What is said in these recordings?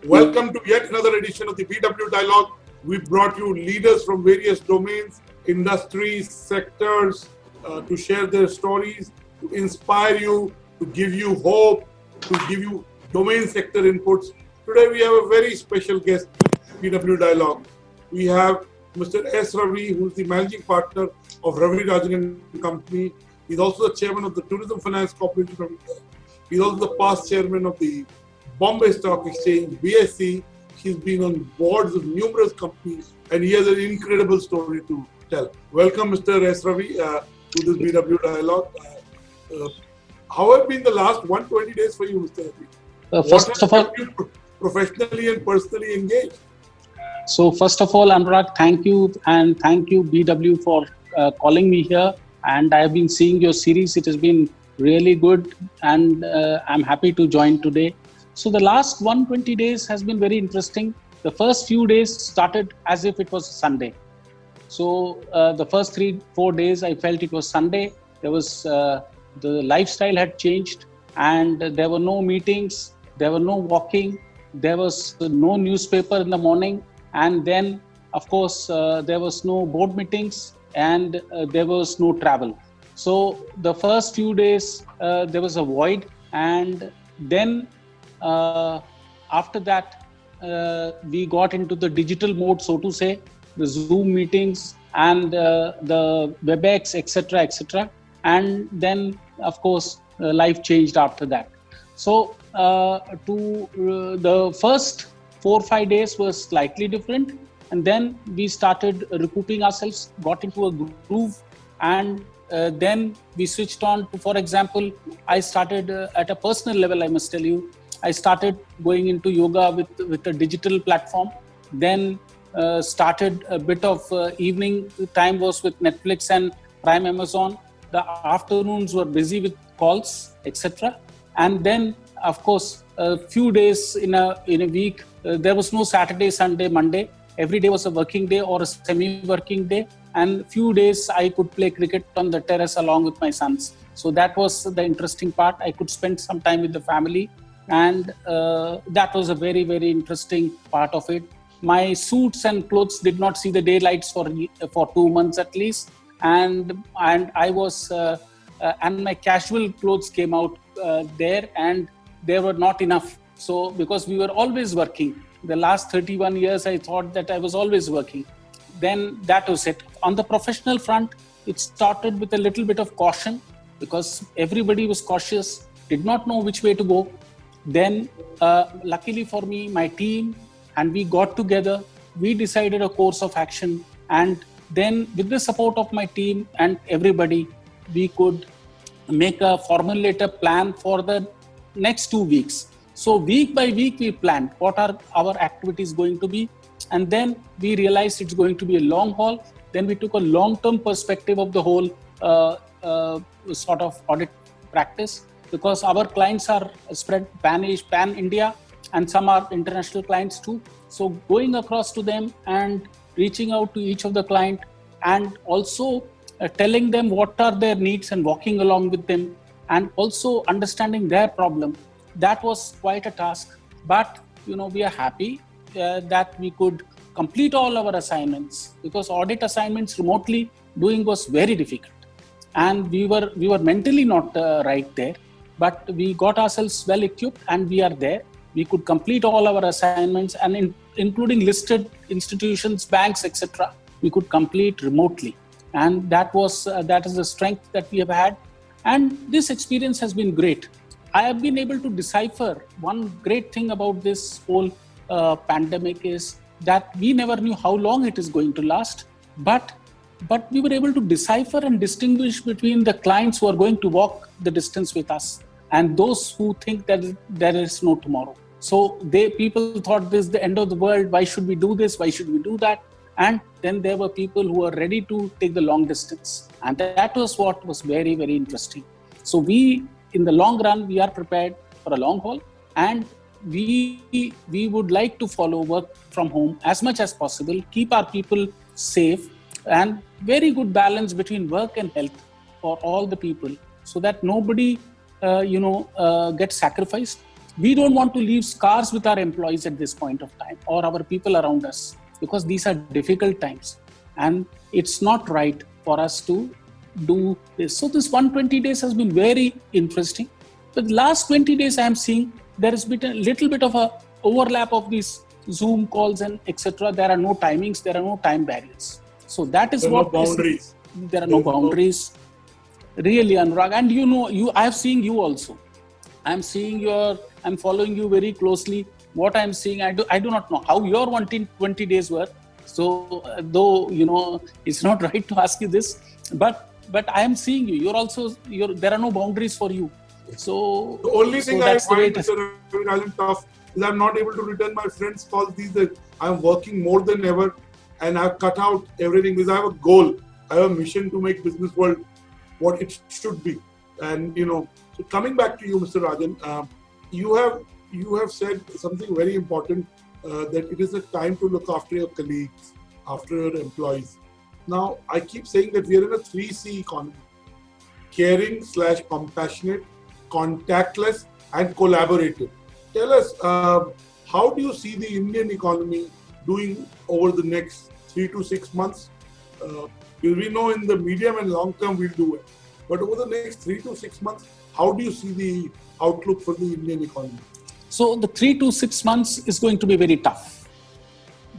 Welcome to yet another edition of the BW Dialogue. We brought you leaders from various domains, industries, sectors to share their stories, to inspire you, to give you hope, to give you domain sector inputs. Today we have a very special guest, BW Dialogue. We have Mr. S. Ravi, who is the managing partner of Ravi, Rajan and Company. He's also the chairman of the Tourism Finance Corporation of India. He's also the past chairman of the Bombay Stock Exchange, BSE. He's been on boards of numerous companies and he has an incredible story to tell. Welcome, Mr. S. Ravi, to this BW Dialogue. How have been the last 120 days for you, Mr. Ravi? First of all, you professionally and personally engaged? So first of all, Annurag, thank you and thank you BW for calling me here. And I have been seeing your series. It has been really good and I'm happy to join today. So the last 120 days has been very interesting. The first few days started as if it was Sunday. So the first 3-4 days I felt it was Sunday. There was the lifestyle had changed and there were no meetings, there were no walking, there was no newspaper in the morning. And then, of course, there was no board meetings and there was no travel. So the first few days, there was a void. And then after that, we got into the digital mode, so to say, the Zoom meetings and the WebEx, etc., etc. And then, of course, life changed after that. So the first 4-5 days was slightly different, and then we started recouping ourselves, got into a groove, and then we switched on to, for example, I started at a personal level, I must tell you, I started going into yoga with a digital platform, then started a bit of evening time was with Netflix and Prime Amazon. The afternoons were busy with calls, etc. And then, of course, a few days in a week, there was no Saturday, Sunday, Monday. Every day was a working day or a semi-working day. And few days I could play cricket on the terrace along with my sons. So that was the interesting part. I could spend some time with the family. And that was a very, very interesting part of it. My suits and clothes did not see the daylights for 2 months at least. And I was, and my casual clothes came out there and they were not enough. So because we were always working, the last 31 years, I thought that I was always working. Then that was it. On the professional front, it started with a little bit of caution because everybody was cautious, did not know which way to go. Then luckily for me, my team and we got together, we decided a course of action. And then with the support of my team and everybody, we could formulate a plan for the next 2 weeks. So week by week, we planned what are our activities going to be. And then we realized it's going to be a long haul. Then we took a long-term perspective of the whole sort of audit practice because our clients are spread pan-India and some are international clients too. So going across to them and reaching out to each of the client and also telling them what are their needs and walking along with them and also understanding their problem. That was quite a task, but we are happy that we could complete all our assignments because audit assignments remotely doing was very difficult, and we were mentally not right there, but we got ourselves well equipped and we are there. We could complete all our assignments and including listed institutions, banks, etc. We could complete remotely, and that is the strength that we have had, and this experience has been great. I have been able to decipher one great thing about this whole pandemic is that we never knew how long it is going to last, but we were able to decipher and distinguish between the clients who are going to walk the distance with us and those who think that there is no tomorrow. So people thought this is the end of the world. Why should we do this? Why should we do that? And then there were people who were ready to take the long distance. And that was what was very, very interesting. So in the long run, we are prepared for a long haul, and we would like to follow work from home as much as possible, keep our people safe, and very good balance between work and health for all the people so that nobody gets sacrificed. we don't want to leave scars with our employees at this point of time or our people around us, because these are difficult times and it's not right for us to do this. So this 120 days has been very interesting. But the last 20 days I am seeing there has been a little bit of a overlap of these Zoom calls and etc. There are no timings, there are no time barriers. So that is there what are no boundaries. There are no boundaries. Really, Annurag, and I have seen you also. I'm following you very closely. What I'm seeing, I do not know how your 120 days were. So though, it's not right to ask you this, but I am seeing you. There are no boundaries for you. So the only thing I find, Mr. Rajan, tough is I'm not able to return my friends' calls these days. I'm working more than ever, and I've cut out everything because I have a goal. I have a mission to make business world what it should be. And so coming back to you, Mr. Rajan, you have said something very important, that it is a time to look after your colleagues, after your employees. Now, I keep saying that we are in a 3C economy: caring / compassionate, contactless, and collaborative. Tell us, how do you see the Indian economy doing over the next 3 to 6 months? Because we know in the medium and long term we'll do it. But over the next 3 to 6 months, how do you see the outlook for the Indian economy? So the 3 to 6 months is going to be very tough,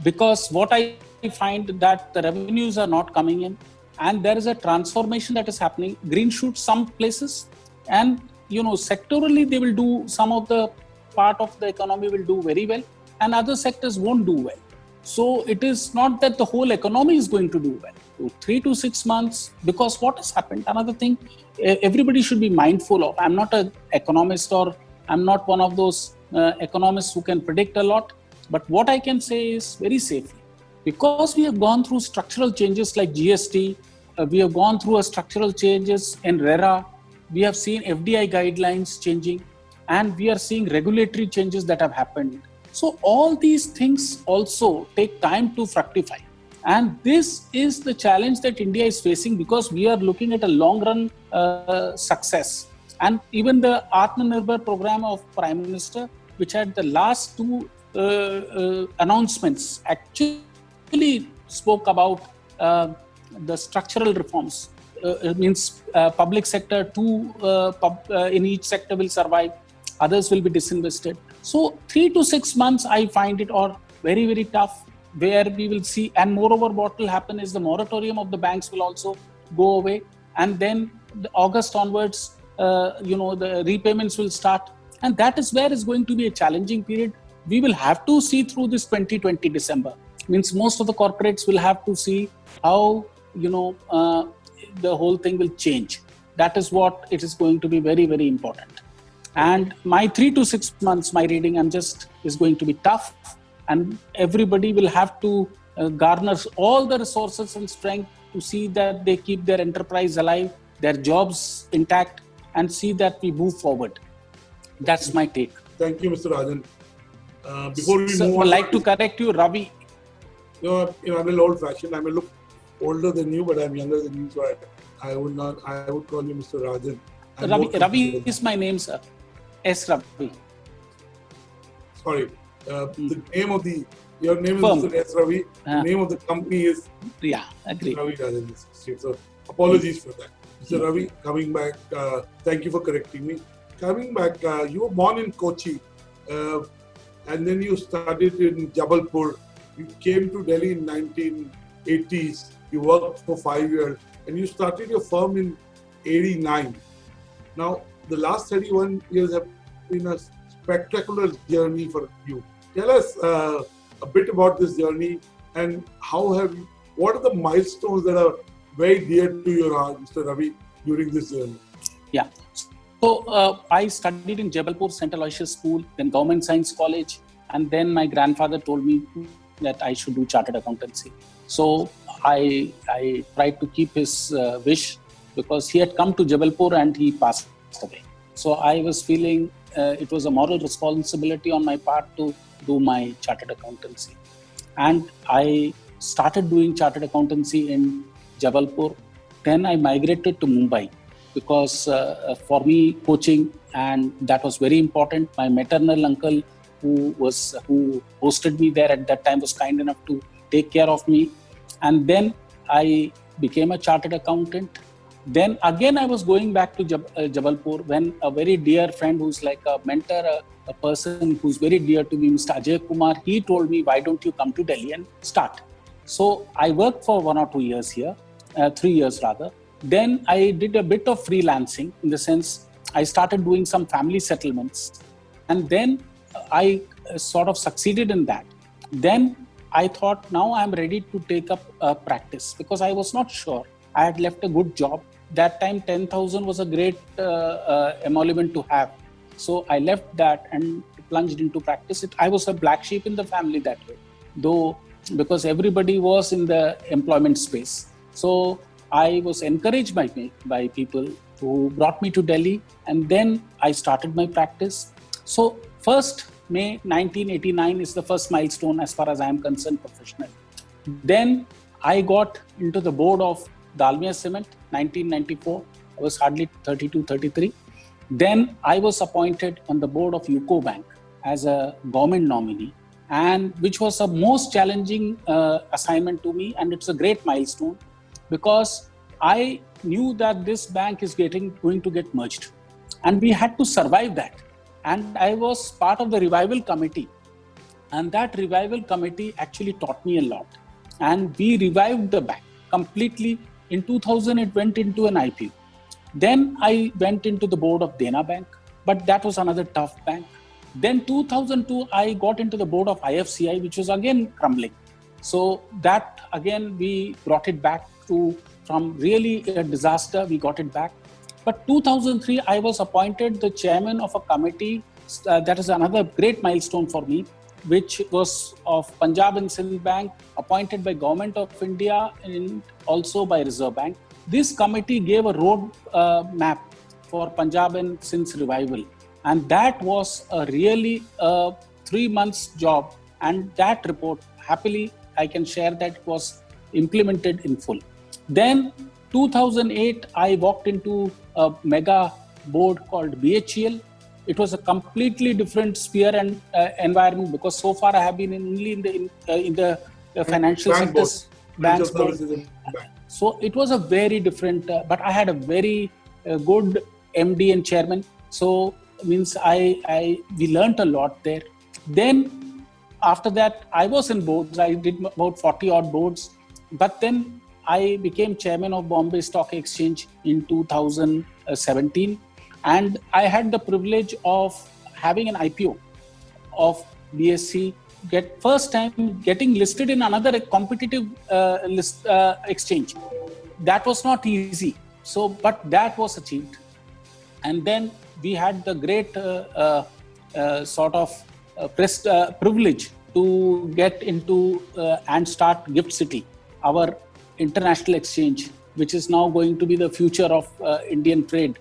because what I find that the revenues are not coming in, and there is a transformation that is happening. Green shoots some places, and sectorally they will do, some of the part of the economy will do very well, and other sectors won't do well. So it is not that the whole economy is going to do well. So 3 to 6 months, because what has happened, another thing everybody should be mindful of. I'm not an economist, or I'm not one of those economists who can predict a lot, but what I can say is very safely, because we have gone through structural changes like GST, we have gone through structural changes in RERA, we have seen FDI guidelines changing, and we are seeing regulatory changes that have happened. So all these things also take time to fructify. And this is the challenge that India is facing, because we are looking at a long run success. And even the Atmanirbhar program of Prime Minister, which had the last two announcements, actually spoke about the structural reforms. It means public sector, in each sector will survive, others will be disinvested. So 3 to 6 months, I find it are very, very tough, where we will see, and moreover, what will happen is the moratorium of the banks will also go away, and then August onwards, the repayments will start, and that is where is going to be a challenging period. We will have to see through this 2020 December. Means most of the corporates will have to see how the whole thing will change. That is what it is going to be very, very important. And my 3 to 6 months, my reading, is going to be tough, and everybody will have to garner all the resources and strength to see that they keep their enterprise alive, their jobs intact, and see that we move forward. That's my take. Thank you, Mr. Rajan. Before we move on, I'd like to correct you, Ravi. I'm a little old-fashioned. I may look older than you, but I'm younger than you, so I would call you Mr. Rajan. Ravi is my name, sir. S. Ravi. Sorry. The name of your name is Mr. S. Ravi. The name of the company is agree. Ravi Rajan. So apologies for that. Mr. Ravi, coming back, thank you for correcting me. Coming back, you were born in Kochi, and then you studied in Jabalpur. You came to Delhi in 1980s. You worked for 5 years, and you started your firm in 89. Now, the last 31 years have been a spectacular journey for you. Tell us a bit about this journey, and what are the milestones that are very dear to your heart, Mr. Ravi, during this journey? Yeah. So I studied in Jabalpur St. Aloysius School, then Government Science College, and then my grandfather told me that I should do chartered accountancy. So I tried to keep his wish, because he had come to Jabalpur and he passed away. So I was feeling it was a moral responsibility on my part to do my chartered accountancy. And I started doing chartered accountancy in Jabalpur. Then I migrated to Mumbai. because for me, coaching, and that was very important. My maternal uncle, who hosted me there at that time, was kind enough to take care of me. And then I became a chartered accountant. Then again, I was going back to Jabalpur when a very dear friend who's like a mentor, a person who's very dear to me, Mr. Ajay Kumar, he told me, why don't you come to Delhi and start? So I worked for 1 or 2 years here, 3 years rather. Then I did a bit of freelancing, in the sense I started doing some family settlements. And then I sort of succeeded in that. Then I thought, now I'm ready to take up practice, because I was not sure. I had left a good job. That time, 10,000 was a great emolument to have. So I left that and plunged into practice. I was a black sheep in the family that way, though, because everybody was in the employment space. So I was encouraged by people who brought me to Delhi, and then I started my practice. So 1st May 1989 is the first milestone as far as I am concerned professionally. Then I got into the board of Dalmia Cement, 1994. I was hardly 32, 33. Then I was appointed on the board of UCO Bank as a government nominee, and which was a most challenging assignment to me, and it's a great milestone, because I knew that this bank is going to get merged, and we had to survive that. And I was part of the revival committee, and that revival committee actually taught me a lot. And we revived the bank completely. In 2000, it went into an IPO. Then I went into the board of Dena Bank, but that was another tough bank. Then 2002, I got into the board of IFCI, which was again crumbling. So that again, we brought it back from really a disaster, we got it back. But 2003, I was appointed the chairman of a committee. That is another great milestone for me, which was of Punjab and Sindh Bank, appointed by Government of India and also by Reserve Bank. This committee gave a road map for Punjab and Sindh's revival. And that was a really 3 months job. And that report, happily, I can share that it was implemented in full. Then 2008, I walked into a mega board called BHEL. It was a completely different sphere and environment, because so far I have been only in the financial sectors, banks board. So it was a very different, but I had a very good MD and chairman. So means we learnt a lot there. Then after that, I was in boards. I did about 40 odd boards, but then I became chairman of Bombay Stock Exchange in 2017. And I had the privilege of having an IPO of BSC, first time getting listed in another competitive exchange. That was not easy. So, but that was achieved. And then we had the great privilege to get into and start Gift City, our international exchange, which is now going to be the future of Indian trade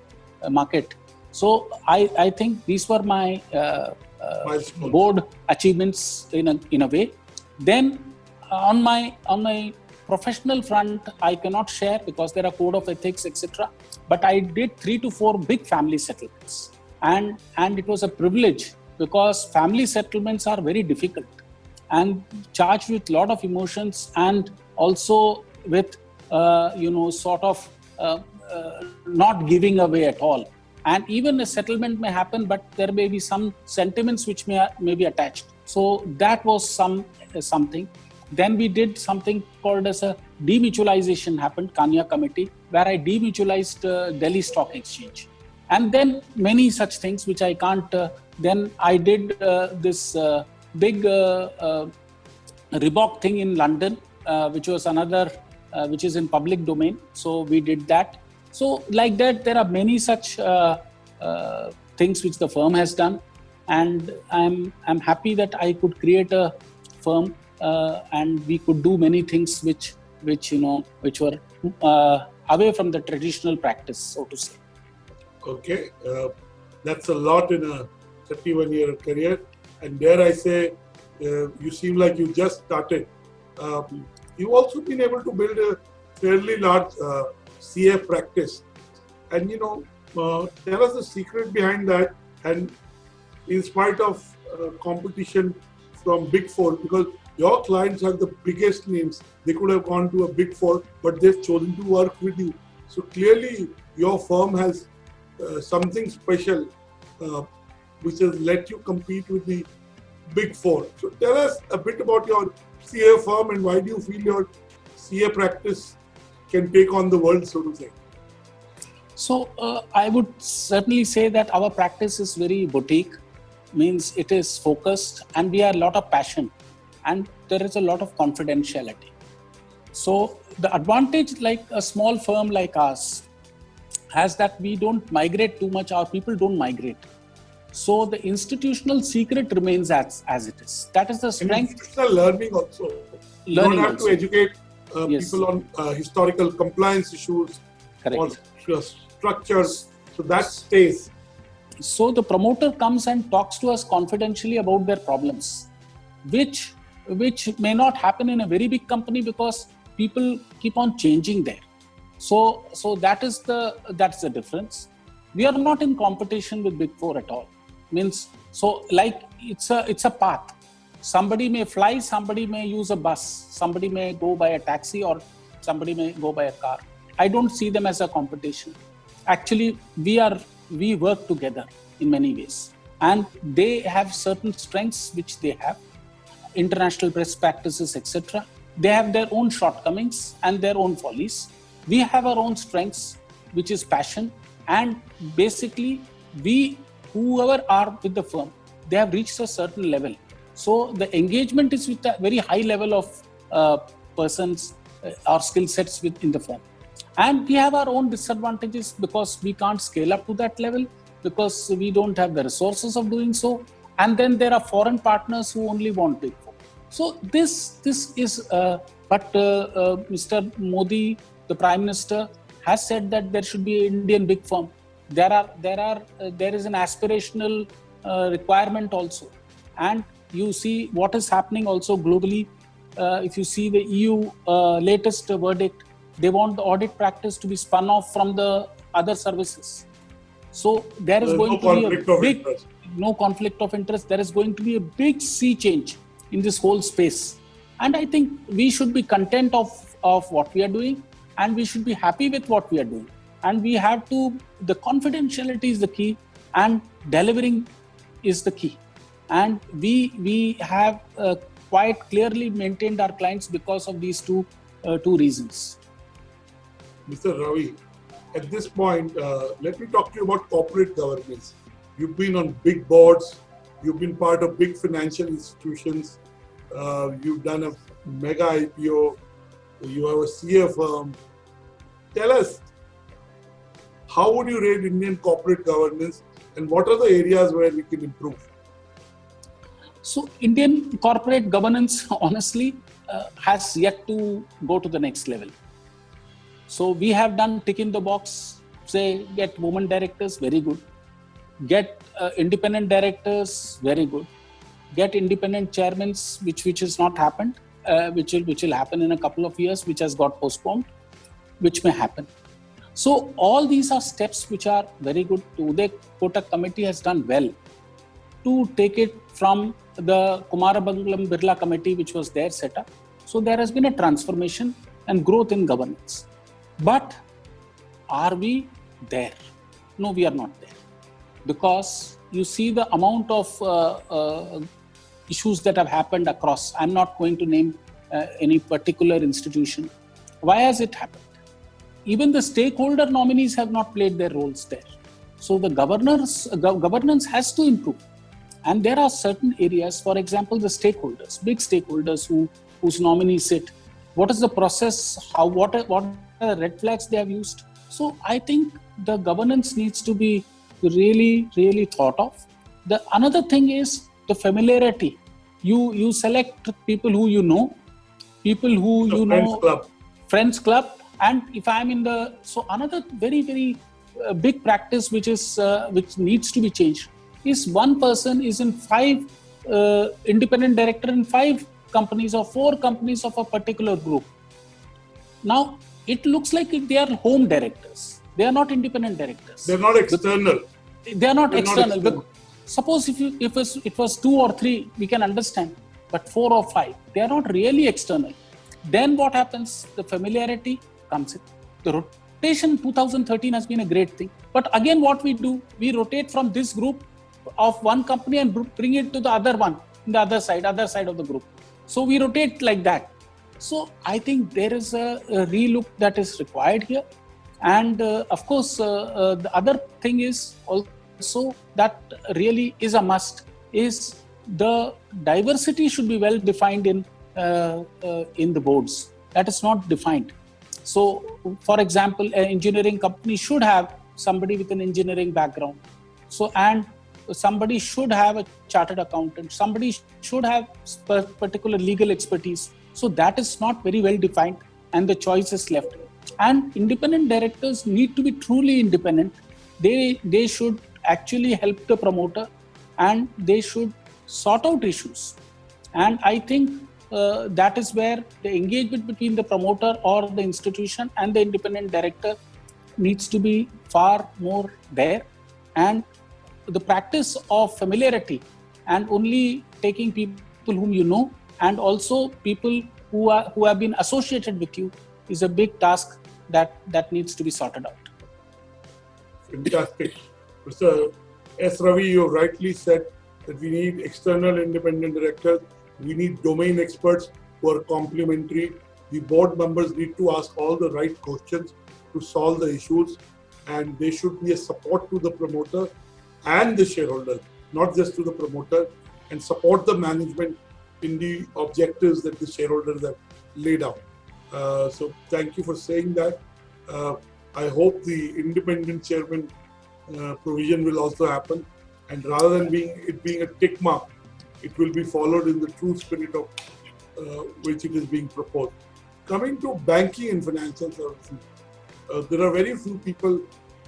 market. So I think these were my board achievements in a way. Then on my professional front, I cannot share because there are code of ethics, etc. But I did 3 to 4 big family settlements, and it was a privilege, because family settlements are very difficult and charged with a lot of emotions, and also with not giving away at all. And even a settlement may happen, but there may be some sentiments which may be attached. So that was something. Then we did something called as a demutualization happened, Kanya Committee, where I demutualized Delhi Stock Exchange. And then many such things which I can't. Then I did this big Reebok thing in London, which was another, which is in public domain. So we did that. So like that, there are many such things which the firm has done, and I'm happy that I could create a firm, and we could do many things which were away from the traditional practice, so to say. Okay, that's a lot in a 31-year career, and dare I say, you seem like you just started. You've also been able to build a fairly large CA practice. And tell us the secret behind that. And in spite of competition from Big Four, because your clients have the biggest names, they could have gone to a Big Four, but they've chosen to work with you. So clearly, your firm has something special, which has let you compete with the Big Four. So tell us a bit about your CA firm and why do you feel your CA practice can take on the world, so to say? So I would certainly say that our practice is very boutique, means it is focused and we have a lot of passion and there is a lot of confidentiality. So the advantage like a small firm like us has that we don't migrate too much, our people don't migrate. So the institutional secret remains as it is. That is the strength. Institutional learning also. You don't have to educate people on historical compliance issues. Correct. Or structures. So that stays. So the promoter comes and talks to us confidentially about their problems, which may not happen in a very big company because people keep on changing there. So that's the difference. We are not in competition with Big Four at all. Means so like it's a path. Somebody may fly, somebody may use a bus, somebody may go by a taxi, or somebody may go by a car. I don't see them as a competition. Actually, we work together in many ways, and they have certain strengths which they have, international best practices, etc. They have their own shortcomings and their own follies. We have our own strengths, which is passion, and basically whoever are with the firm, they have reached a certain level. So the engagement is with a very high level of persons or skill sets within the firm. And we have our own disadvantages because we can't scale up to that level because we don't have the resources of doing so. And then there are foreign partners who only want Big Four. So this is, but Mr. Modi, the Prime Minister, has said that there should be an Indian big firm. There is an aspirational requirement also, and you see what is happening also globally. If you see the EU latest verdict, they want the audit practice to be spun off from the other services. So there is going to be a big no conflict of interest. There is going to be a big sea change in this whole space, and I think we should be content of what we are doing, and we should be happy with what we are doing. And we have to, the confidentiality is the key and delivering is the key. And we have quite clearly maintained our clients because of these two reasons. Mr. Ravi, at this point, let me talk to you about corporate governance. You've been on big boards, you've been part of big financial institutions, you've done a mega IPO, you have a CA firm. Tell us, how would you rate Indian corporate governance and what are the areas where we can improve? So Indian corporate governance, honestly, has yet to go to the next level. So we have done tick in the box, say get women directors, very good. Get independent directors, very good. Get independent chairmen, which has not happened, which will happen in a couple of years, which has got postponed, which may happen. So all these are steps which are very good. Uday Kotak committee has done well to take it from the Kumarabangalam Birla committee, which was their setup. So there has been a transformation and growth in governance. But are we there? No, we are not there. Because you see the amount of issues that have happened across. I'm not going to name any particular institution. Why has it happened? Even the stakeholder nominees have not played their roles there. So the governance has to improve. And there are certain areas, for example, the stakeholders, big stakeholders whose nominees sit. What is the process? What are the red flags they have used? So I think the governance needs to be really, really thought of. The another thing is the familiarity. You select people who you know, people who you know, friends club. And if I'm in so another very, very big practice which needs to be changed is one person is in 5 independent director in 5 companies or 4 companies of a particular group. Now, it looks like they are home directors. They are not independent directors. They're not external. They are not external. Suppose if it was 2 or 3, we can understand. But 4 or 5, they are not really external. Then what happens? The familiarity comes in. The rotation 2013 has been a great thing. But again, what we do, we rotate from this group of one company and bring it to the other one, in the other side of the group. So we rotate like that. So I think there is a relook that is required here. And of course, the other thing is also that really is a must, is the diversity should be well defined in the boards. That is not defined. So, for example, an engineering company should have somebody with an engineering background. So, and somebody should have a chartered accountant. Somebody should have particular legal expertise. So that is not very well defined, and the choice is left. And independent directors need to be truly independent. They should actually help the promoter, and they should sort out issues. And I think that is where the engagement between the promoter or the institution and the independent director needs to be far more there. And the practice of familiarity and only taking people whom you know, and also people who have been associated with you, is a big task that needs to be sorted out. Fantastic. Mr. S. Ravi, you rightly said that we need external independent directors. We need domain experts who are complementary. The board members need to ask all the right questions to solve the issues, and they should be a support to the promoter and the shareholders, not just to the promoter, and support the management in the objectives that the shareholders have laid out. So thank you for saying that. I hope the independent chairman provision will also happen, and rather than being a tick mark, it will be followed in the true spirit of which it is being proposed. Coming to banking and financial services, there are very few people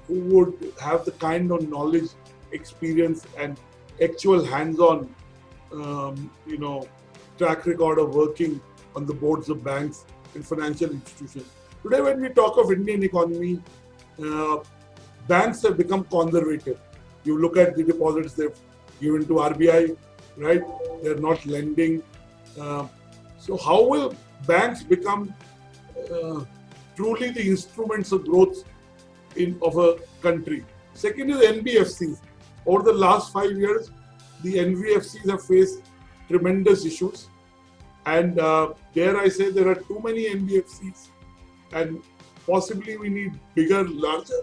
who would have the kind of knowledge, experience, and actual hands-on, track record of working on the boards of banks and financial institutions. Today, when we talk of Indian economy, banks have become conservative. You look at the deposits they've given to RBI, right? They're not lending. So how will banks become truly the instruments of growth of a country? Second is NBFCs. Over the last 5 years, the NBFCs have faced tremendous issues. And dare I say, there are too many NBFCs, and possibly we need bigger, larger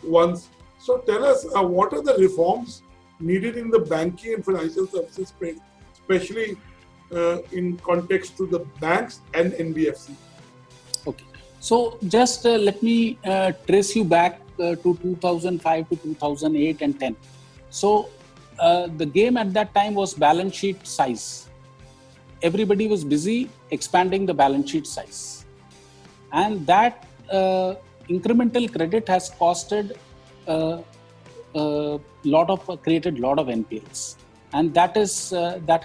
ones. So tell us, what are the reforms needed in the banking and financial services space, especially in context to the banks and NBFC? Okay. So just let me trace you back to 2005 to 2008 and 10. So the game at that time was balance sheet size. Everybody was busy expanding the balance sheet size. And that incremental credit has costed created a lot of NPLs. And that is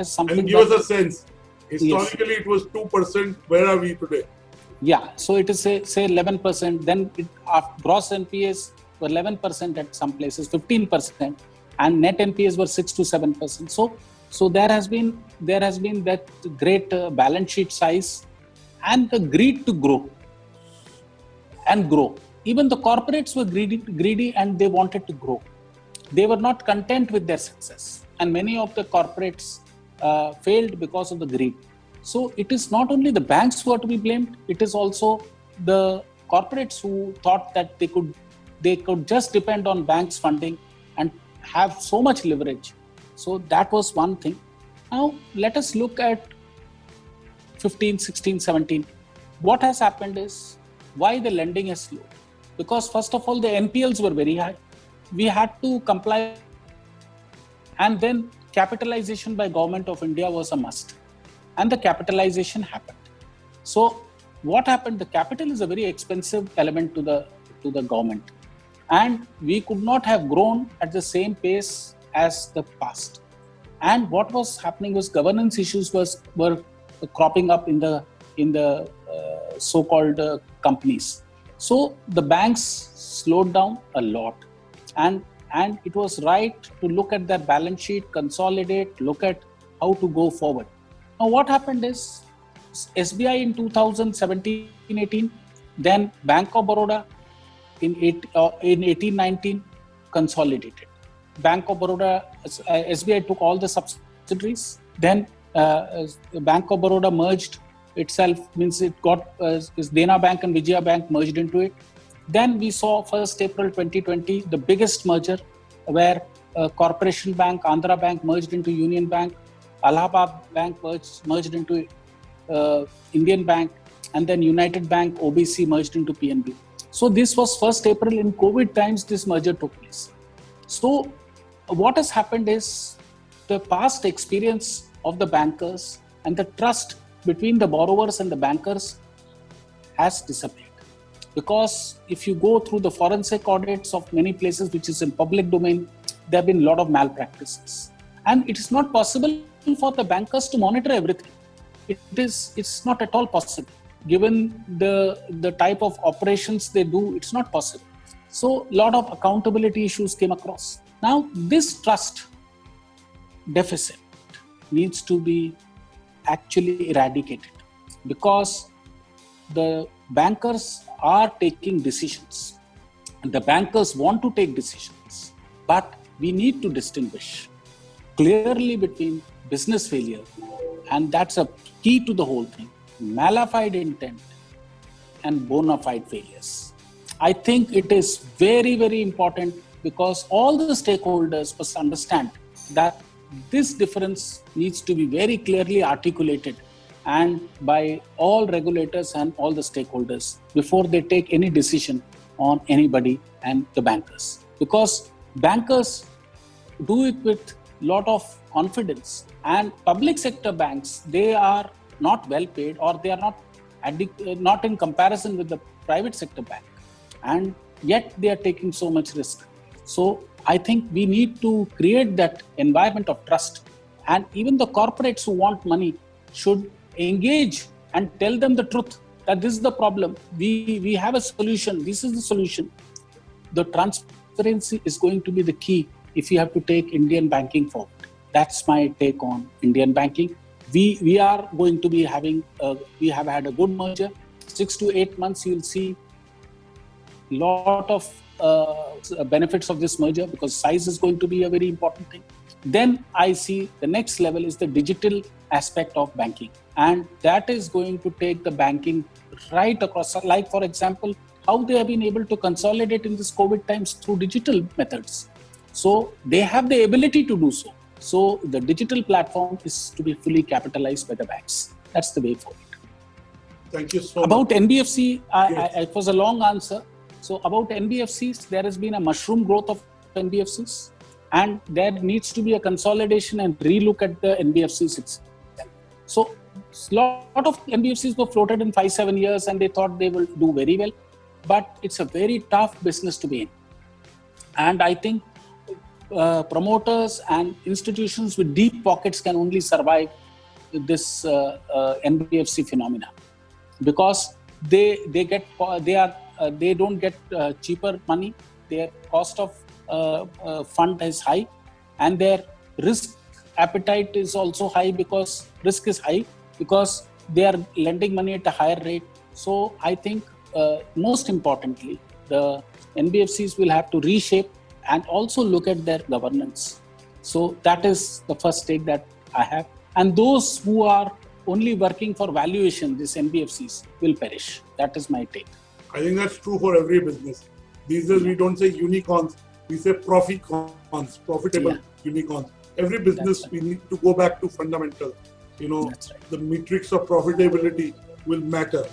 something. And give us a sense. Historically, yes, it was 2%. Where are we today? Yeah, so it is say 11%. Then gross NPAs were 11% at some places, 15%, and net NPAs were 6 to 7%. So there has been that great balance sheet size and the greed to grow. Even the corporates were greedy and they wanted to grow. They were not content with their success, and many of the corporates failed because of the greed. So it is not only the banks who are to be blamed; it is also the corporates who thought that they could just depend on banks' funding and have so much leverage. So that was one thing. Now let us look at 15, 16, 17. What has happened is why the lending has slowed. Because first of all, the NPLs were very high. We had to comply, and then capitalization by Government of India was a must, and the capitalization happened. So what happened? The capital is a very expensive element to the government, and we could not have grown at the same pace as the past. And what was happening was governance issues were cropping up in the so-called companies. So the banks slowed down a lot, and it was right to look at their balance sheet, consolidate, look at how to go forward. Now what happened is SBI in 2017-18, then Bank of Baroda in 18-19 consolidated. Bank of Baroda, SBI took all the subsidiaries. Then Bank of Baroda merged itself, means it got Dena Bank and Vijaya Bank merged into it. Then we saw 1st April 2020, the biggest merger where Corporation Bank, Andhra Bank merged into Union Bank, Allahabad Bank merged into Indian Bank, and then United Bank, OBC merged into PNB. So this was 1st April. In COVID times, this merger took place. So what has happened is the past experience of the bankers and the trust between the borrowers and the bankers has disappeared. Because if you go through the forensic audits of many places, which is in public domain, there have been a lot of malpractices. And it is not possible for the bankers to monitor everything. It's not at all possible. Given the type of operations they do, it's not possible. So a lot of accountability issues came across. Now this trust deficit needs to be actually eradicated, because the bankers are taking decisions and the bankers want to take decisions, but we need to distinguish clearly between business failure, and that's a key to the whole thing, malafide intent and bona fide failures. I think it is very, very important, because all the stakeholders must understand that this difference needs to be very clearly articulated and by all regulators and all the stakeholders before they take any decision on anybody and the bankers. Because bankers do it with a lot of confidence, and public sector banks, they are not well paid, or they are not in comparison with the private sector bank, and yet they are taking so much risk. So I think we need to create that environment of trust, and even the corporates who want money should engage and tell them the truth, that this is the problem, we have a solution, this is the solution. The transparency is going to be the key if you have to take Indian banking forward. That's my take on Indian banking. We are going to be having, we have had a good merger. 6 to 8 months, you'll see a lot of benefits of this merger, because size is going to be a very important thing. Then I see the next level is the digital aspect of banking, and that is going to take the banking right across. Like, for example, how they have been able to consolidate in this COVID times through digital methods. So they have the ability to do so. So the digital platform is to be fully capitalized by the banks. That's the way forward. Thank you so much. About NBFC, Yes. it was a long answer. So about NBFCs, there has been a mushroom growth of NBFCs, and there needs to be a consolidation and relook at the NBFCs itself. So a lot of NBFCs were floated in 5-7 years and they thought they will do very well, but it's a very tough business to be in. And I think promoters and institutions with deep pockets can only survive this NBFC phenomena, because they don't get cheaper money. Their cost of fund is high, and their risk appetite is also high, because risk is high because they are lending money at a higher rate. So I think most importantly, the NBFCs will have to reshape and also look at their governance. So that is the first take that I have. And those who are only working for valuation, these NBFCs, will perish. That is my take. I think that's true for every business. These days we don't say unicorns, we say proficons, profitable unicorns. Every business, we need to go back to fundamentals. That's right. The metrics of profitability will matter.